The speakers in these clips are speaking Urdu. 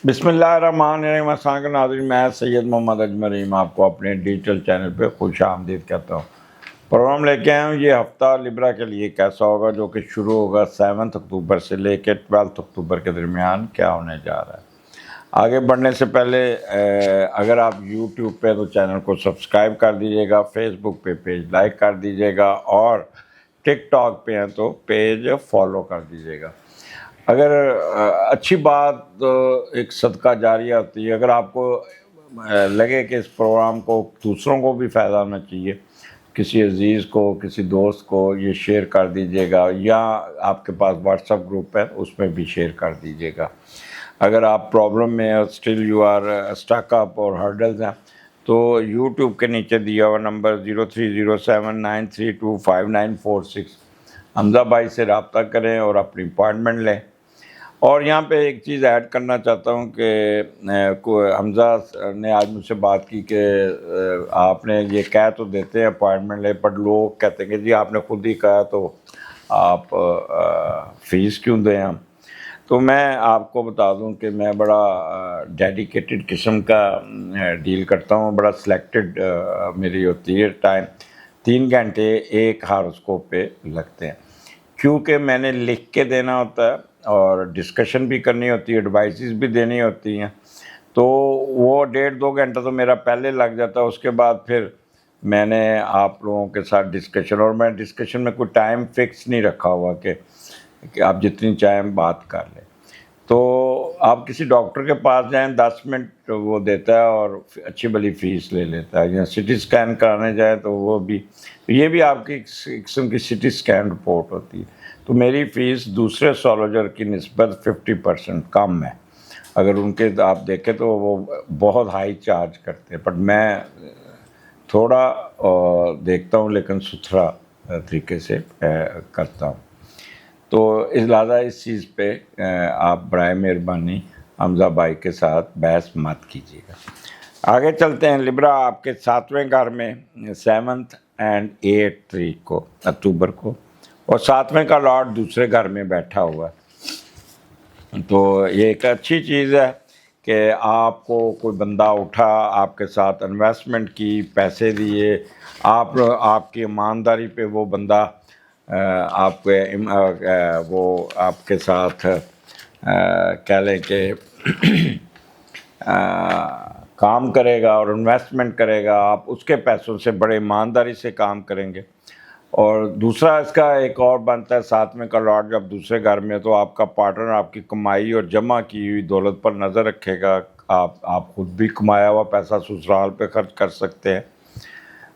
بسم اللہ الرحمن الرحیم۔ السلام علیکم ناظرین، میں سید محمد اجمل رحیم آپ کو اپنے ڈیجیٹل چینل پہ خوش آمدید کہتا ہوں۔ پروگرام لے کے آیا ہوں یہ ہفتہ لبرا کے لیے کیسا ہوگا، جو کہ شروع ہوگا 7 اکتوبر سے لے کے 12 اکتوبر کے درمیان کیا ہونے جا رہا ہے۔ آگے بڑھنے سے پہلے اگر آپ یوٹیوب پہ تو چینل کو سبسکرائب کر دیجیے گا، فیس بک پہ پیج لائک کر دیجیے گا، اور ٹک ٹاک پہ ہیں تو پیج فالو کر دیجیے گا۔ اگر اچھی بات ایک صدقہ جاریہ ہوتی ہے، اگر آپ کو لگے کہ اس پروگرام کو دوسروں کو بھی فائدہ ہونا چاہیے، کسی عزیز کو، کسی دوست کو یہ شیئر کر دیجیے گا، یا آپ کے پاس واٹس ایپ گروپ ہے اس میں بھی شیئر کر دیجیے گا۔ اگر آپ پرابلم میں اسٹل یو آر اسٹک اپ اور ہرڈلز ہیں تو یوٹیوب کے نیچے دیا ہوا نمبر 030793254946 حمزہ بھائی سے رابطہ کریں اور اپنی اپائنٹمنٹ لیں۔ اور یہاں پہ ایک چیز ایڈ کرنا چاہتا ہوں کہ حمزہ نے آج مجھ سے بات کی کہ آپ نے یہ کہہ تو دیتے ہیں اپائنٹمنٹ لے، پر لوگ کہتے ہیں کہ جی آپ نے خود ہی کہا تو آپ فیس کیوں دیں ہم۔ تو میں آپ کو بتا دوں کہ میں بڑا ڈیڈیکیٹڈ قسم کا ڈیل کرتا ہوں، بڑا سلیکٹڈ میری ہوتی ہے ٹائم، 3 گھنٹے ایک ہاروسکوپ پہ لگتے ہیں، کیونکہ میں نے لکھ کے دینا ہوتا ہے اور ڈسکشن بھی کرنی ہوتی ہے، ایڈوائسز بھی دینی ہوتی ہیں، تو وہ 1.5-2 گھنٹہ تو میرا پہلے لگ جاتا ہے۔ اس کے بعد پھر میں نے آپ لوگوں کے ساتھ ڈسکشن، اور میں ڈسکشن میں کوئی ٹائم فکس نہیں رکھا ہوا کہ آپ جتنی چاہیں بات کر لیں۔ تو آپ کسی ڈاکٹر کے پاس جائیں، 10 منٹ وہ دیتا ہے اور اچھی بلی فیس لے لیتا ہے، یا سٹی اسکین کرانے جائیں تو وہ بھی، یہ بھی آپ کی ایک قسم کی سٹی اسکین رپورٹ ہوتی ہے۔ تو میری فیس دوسرے سولوجر کی نسبت 50% کم ہے۔ اگر ان کے آپ دیکھیں تو وہ بہت ہائی چارج کرتے ہیں، بٹ میں تھوڑا دیکھتا ہوں لیکن ستھرا طریقے سے کرتا ہوں۔ تو اس لہٰذا اس چیز پہ آپ برائے مہربانی حمزہ بھائی کے ساتھ بحث مت کیجیے گا۔ آگے چلتے ہیں۔ لبرا آپ کے 7ویں گھر میں 7 اور 8 اکتوبر کو، اور 7ویں کا لارڈ دوسرے گھر میں بیٹھا ہوا ہے۔ تو یہ ایک اچھی چیز ہے کہ آپ کو کوئی بندہ اٹھا، آپ کے ساتھ انویسٹمنٹ کی، پیسے دیے، آپ کی ایمانداری پہ وہ بندہ آپ کے وہ آپ کے ساتھ کہہ لیں کہ کام کرے گا اور انویسٹمنٹ کرے گا، آپ اس کے پیسوں سے بڑے ایمانداری سے کام کریں گے۔ اور دوسرا اس کا ایک اور بنتا ہے، 7ویں کا لارڈ جب دوسرے گھر میں تو آپ کا پارٹنر آپ کی کمائی اور جمع کی ہوئی دولت پر نظر رکھے گا۔ آپ خود بھی کمایا ہوا پیسہ سسرال پہ خرچ کر سکتے ہیں،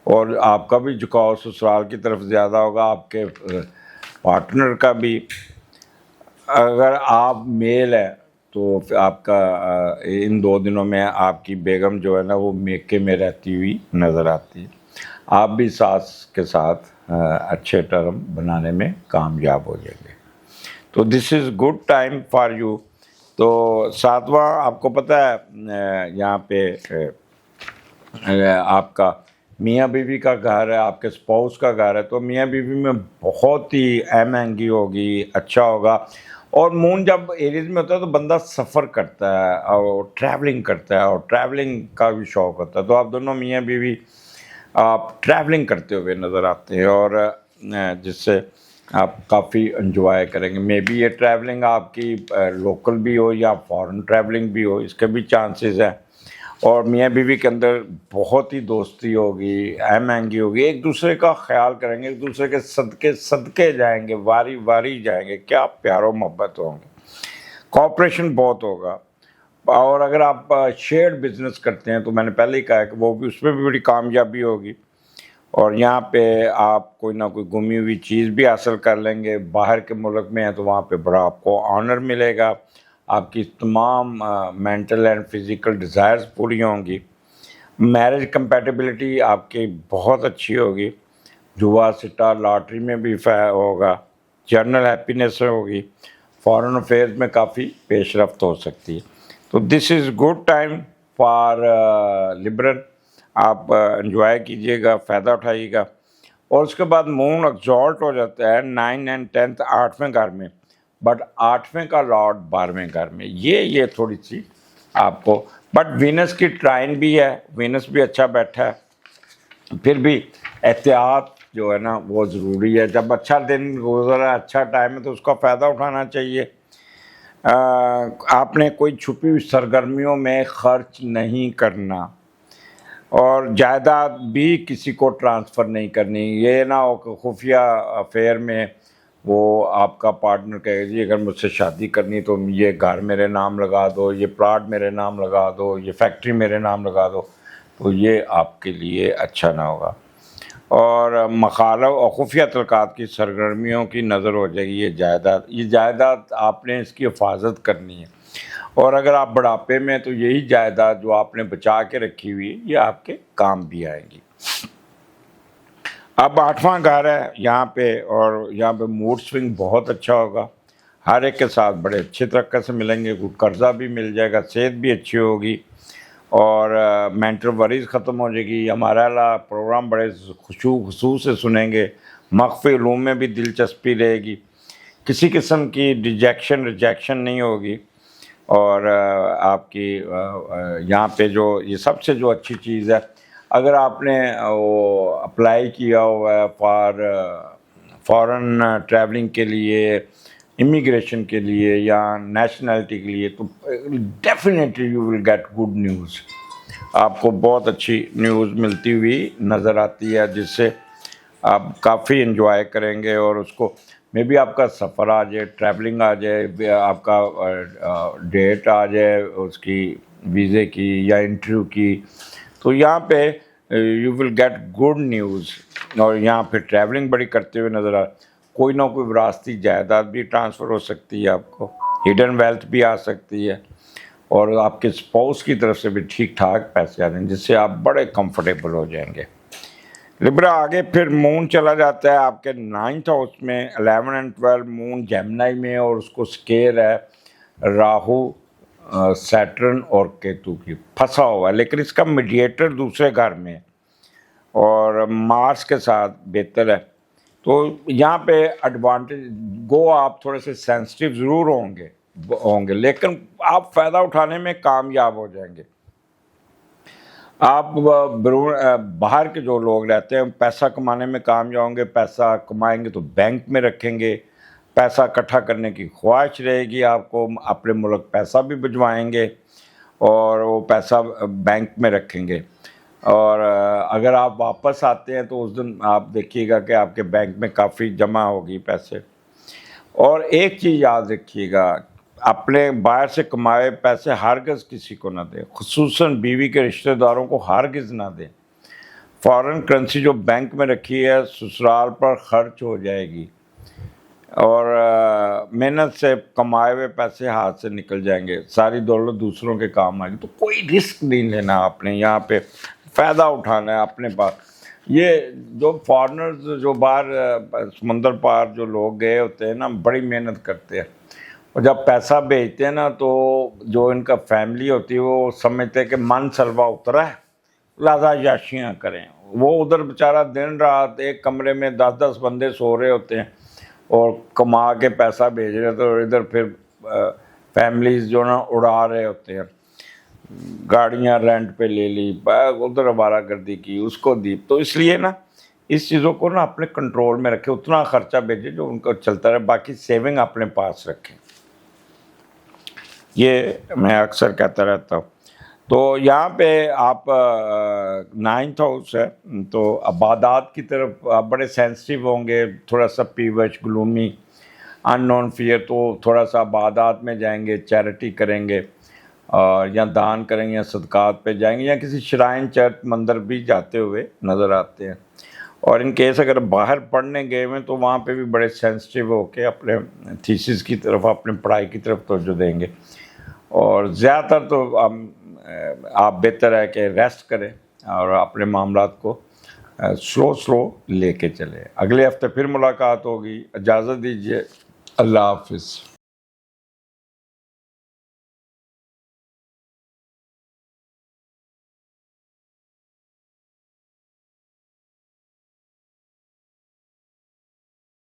اور آپ کا بھی جھکاؤ سسرال کی طرف زیادہ ہوگا، آپ کے پارٹنر کا بھی۔ اگر آپ میل ہیں تو آپ کا ان 2 دنوں میں آپ کی بیگم جو ہے نا وہ میکے میں رہتی ہوئی نظر آتی ہے۔ آپ بھی ساس کے ساتھ اچھے ٹرم بنانے میں کامیاب ہو جائیں گے۔ تو this is good time for you. تو 7واں آپ کو پتہ ہے یہاں پہ آپ کا میاں بیوی کا گھر ہے، آپ کے اسپاؤس کا گھر ہے، تو میاں بیوی میں بہت ہی مہنگی ہوگی، اچھا ہوگا۔ اور مون جب ایریز میں ہوتا ہے تو بندہ سفر کرتا ہے اور ٹریولنگ کرتا ہے، اور ٹریولنگ کا بھی شوق ہوتا ہے، تو آپ دونوں میاں بیوی آپ ٹریولنگ کرتے ہوئے نظر آتے ہیں، اور جس سے آپ کافی انجوائے کریں گے۔ مے بی یہ ٹریولنگ آپ کی لوکل بھی ہو یا فارن ٹریولنگ بھی ہو، اس کے بھی چانسز ہیں۔ اور میاں بیوی کے اندر بہت ہی دوستی ہوگی، مہنگی ہوگی، ایک دوسرے کا خیال کریں گے، ایک دوسرے کے صدقے جائیں گے، واری واری جائیں گے، کیا پیار و محبت ہوں گے، کوآپریشن بہت ہوگا۔ اور اگر آپ شیئرڈ بزنس کرتے ہیں تو میں نے پہلے ہی کہا ہے کہ وہ بھی، اس میں بھی بڑی کامیابی ہوگی، اور یہاں پہ آپ کوئی نہ کوئی گمی ہوئی چیز بھی حاصل کر لیں گے۔ باہر کے ملک میں ہیں تو وہاں پہ بڑا آپ کو آنر ملے گا، آپ کی تمام مینٹل اینڈ فزیکل ڈیزائرز پوری ہوں گی۔ میرج کمپیٹیبلٹی آپ کی بہت اچھی ہوگی، جوا سٹا لاٹری میں بھی ہوگا، جنرل ہیپینس ہوگی، فارن افیئرز میں کافی پیش رفت ہو سکتی ہے۔ تو this is good time for liberal, آپ انجوائے کیجئے گا، فائدہ اٹھائیے گا۔ اور اس کے بعد مون ایگزالٹ ہو جاتا ہے 9 اور 10 8ویں گھر میں، بٹ 8ویں کا لارڈ 12ویں گھر میں۔ یہ تھوڑی سی آپ کو. بٹ وینس کی ٹرائن بھی ہے, وینس بھی اچھا بیٹھا ہے, پھر بھی احتیاط جو ہے نا وہ ضروری ہے. جب اچھا دن گزرا, اچھا ٹائم ہے, تو اس کا فائدہ اٹھانا چاہیے. آپ نے کوئی چھپی ہوئی سرگرمیوں میں خرچ نہیں کرنا, اور جائیداد بھی کسی کو ٹرانسفر نہیں کرنی. یہ نہ ہو کہ خفیہ افیئر میں وہ آپ کا پارٹنر کہے جی اگر مجھ سے شادی کرنی تو یہ گھر میرے نام لگا دو, یہ پلاٹ میرے نام لگا دو, یہ فیکٹری میرے نام لگا دو, تو یہ آپ کے لیے اچھا نہ ہوگا. اور مخالف اور خفیہ تعلقات کی سرگرمیوں کی نظر ہو جائے گی. یہ جائیداد آپ نے اس کی حفاظت کرنی ہے, اور اگر آپ بڑھاپے میں تو یہی جائیداد جو آپ نے بچا کے رکھی ہوئی ہے یہ آپ کے کام بھی آئے گی. اب 8واں گھر ہے یہاں پہ, اور یہاں پہ موڈ سوئنگ بہت اچھا ہوگا. ہر ایک کے ساتھ بڑے اچھے طریقے سے ملیں گے, کوئی قرضہ بھی مل جائے گا, صحت بھی اچھی ہوگی, اور مینٹل وریز ختم ہو جائے گی. ہمارا پروگرام بڑے خصوص سے سنیں گے, مخفی علوم میں بھی دلچسپی رہے گی, کسی قسم کی ریجیکشن نہیں ہوگی. اور آپ کی یہاں پہ جو یہ سب سے جو اچھی چیز ہے, اگر آپ نے وہ اپلائی کیا ہوا ہے فارن ٹریولنگ کے لیے, امیگریشن کے لیے یا نیشنلٹی کے لیے, تو definitely you will get good news. آپ کو بہت اچھی نیوز ملتی ہوئی نظر آتی ہے, جس سے آپ کافی انجوائے کریں گے. اور اس کو میں بھی آپ کا سفر آ جائے, ٹریولنگ آ جائے, آپ کا ڈیٹ آ جائے اس کی ویزے کی یا انٹرویو کی, تو یہاں پہ you will get good news. اور یہاں پہ ٹریولنگ بڑی کرتے ہوئے نظر کوئی نہ کوئی وراثتی جائیداد بھی ٹرانسفر ہو سکتی ہے, آپ کو ہڈن ویلتھ بھی آ سکتی ہے, اور آپ کے اسپاؤس کی طرف سے بھی ٹھیک ٹھاک پیسے آ جائیں, جس سے آپ بڑے کمفرٹیبل ہو جائیں گے. لبرا آگے پھر مون چلا جاتا ہے آپ کے 9th ہاؤس میں, 11 and 12 مون جیمنائی میں, اور اس کو سکیر ہے راہو, سیٹرن اور کیتو کی, پھنسا ہوا ہے. لیکن اس کا میڈیٹر دوسرے گھر میں اور مارس کے ساتھ بہتر ہے. تو یہاں پہ ایڈوانٹیج گو, آپ تھوڑے سے سینسٹیو ضرور ہوں گے, لیکن آپ فائدہ اٹھانے میں کامیاب ہو جائیں گے. آپ باہر کے جو لوگ رہتے ہیں پیسہ کمانے میں کامیاب ہوں گے. پیسہ کمائیں گے تو بینک میں رکھیں گے, پیسہ اکٹھا کرنے کی خواہش رہے گی آپ کو, اپنے ملک پیسہ بھی بھجوائیں گے اور وہ پیسہ بینک میں رکھیں گے. اور اگر آپ واپس آتے ہیں تو اس دن آپ دیکھیے گا کہ آپ کے بینک میں کافی جمع ہوگی پیسے. اور ایک چیز یاد رکھیے گا, اپنے باہر سے کمائے پیسے ہرگز کسی کو نہ دیں, خصوصاً بیوی کے رشتہ داروں کو ہرگز نہ دیں. فارن کرنسی جو بینک میں رکھی ہے سسرال پر خرچ ہو جائے گی, اور محنت سے کمائے ہوئے پیسے ہاتھ سے نکل جائیں گے, ساری دولت دوسروں کے کام آئے گی. تو کوئی رسک نہیں لینا آپ نے, یہاں پہ فائدہ اٹھانا ہے اپنے پاس. یہ جو فارنرز جو باہر سمندر پار جو لوگ گئے ہوتے ہیں نا, بڑی محنت کرتے ہیں, اور جب پیسہ بھیجتے ہیں نا تو جو ان کا فیملی ہوتی ہے وہ سمجھتے ہیں کہ من سلوا اترا ہے, لہذا یاشیاں کریں. وہ ادھر بیچارہ دن رات ایک کمرے میں 10 بندے سو رہے ہوتے ہیں اور کما کے پیسہ بھیج رہے ہوتے ہیں, اور ادھر پھر فیملیز جو نا اڑا رہے ہوتے ہیں, گاڑیاں رینٹ پہ لے لی, ادھر آوارہ گردی کی, اس کو دی. تو اس لیے نا اس چیزوں کو نا اپنے کنٹرول میں رکھے, اتنا خرچہ بھیجے جو ان کو چلتا رہے, باقی سیونگ اپنے پاس رکھیں. یہ میں اکثر کہتا رہتا ہوں. تو یہاں پہ آپ 9th ہاؤس ہے, تو عبادات کی طرف آپ بڑے سینسٹیو ہوں گے, تھوڑا سا پیوش, گلومی, ان نون فیئر. تو تھوڑا سا عبادات میں جائیں گے, چیریٹی کریں گے, یا دان کریں گے, یا صدقات پہ جائیں گے, یا کسی شرائن چرچ مندر بھی جاتے ہوئے نظر آتے ہیں. اور ان کیس اگر باہر پڑھنے گئے ہوئے تو وہاں پہ بھی بڑے سینسٹیو ہو کے اپنے تھیسس کی طرف, اپنے پڑھائی کی طرف توجہ دیں گے. اور زیادہ تر تو آپ بہتر ہے کہ ریسٹ کریں اور اپنے معاملات کو سلو لے کے چلیں. اگلے ہفتے پھر ملاقات ہوگی, اجازت دیجیے, اللہ حافظ.